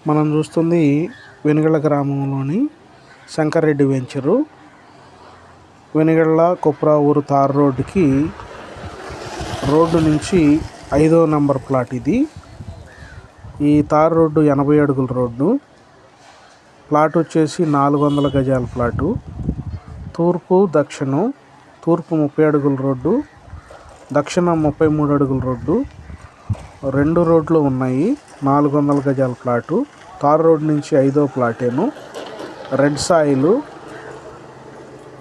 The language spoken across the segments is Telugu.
మనం చూస్తుంది వెనుగళ్ళ గ్రామంలోని శంకర్రెడ్డి వెంచరు. వెనుగళ్ళ కొప్రావూరు తార్ రోడ్డుకి రోడ్డు నుంచి 5వ నంబర్ ప్లాట్ ఇది. ఈ తార్ రోడ్డు 80 అడుగుల రోడ్డు. ప్లాట్ వచ్చేసి 400 గజాల ప్లాటు. తూర్పు దక్షిణం. తూర్పు 30 అడుగుల రోడ్డు, దక్షిణం 33 అడుగుల రోడ్డు. 2 రోడ్లు ఉన్నాయి. 400 గజాల ప్లాటు. తార్ రోడ్ నుంచి 5వ ప్లాటేను. రెడ్ సాయిలు.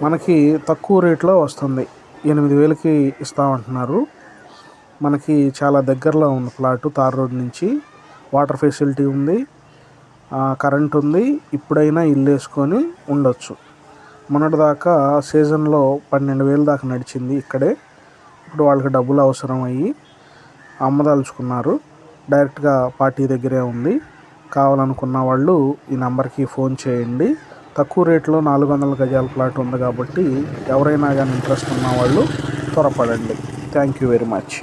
మనకి తక్కువ రేట్లో వస్తుంది. 8,000కి ఇస్తామంటున్నారు. మనకి చాలా దగ్గరలో ఉంది ప్లాటు. తార్ రోడ్ నుంచి వాటర్ ఫెసిలిటీ ఉంది, కరెంట్ ఉంది. ఇప్పుడైనా ఇల్లు వేసుకొని ఉండొచ్చు. మొన్నటిదాకా సీజన్లో 12,000 దాకా నడిచింది ఇక్కడే. ఇప్పుడు వాళ్ళకి డబ్బులు అవసరం అయ్యి అమ్మదలుచుకున్నారు. డైరెక్ట్గా పార్టీ దగ్గరే ఉంది. కావాలనుకున్న వాళ్ళు ఈ నెంబర్కి ఫోన్ చేయండి. తక్కువ రేట్లో 400 గజాల ప్లాట్ ఉంది కాబట్టి ఎవరైనా కానీ ఇంట్రెస్ట్ ఉన్న వాళ్ళు త్వరపడండి. Thank you very much.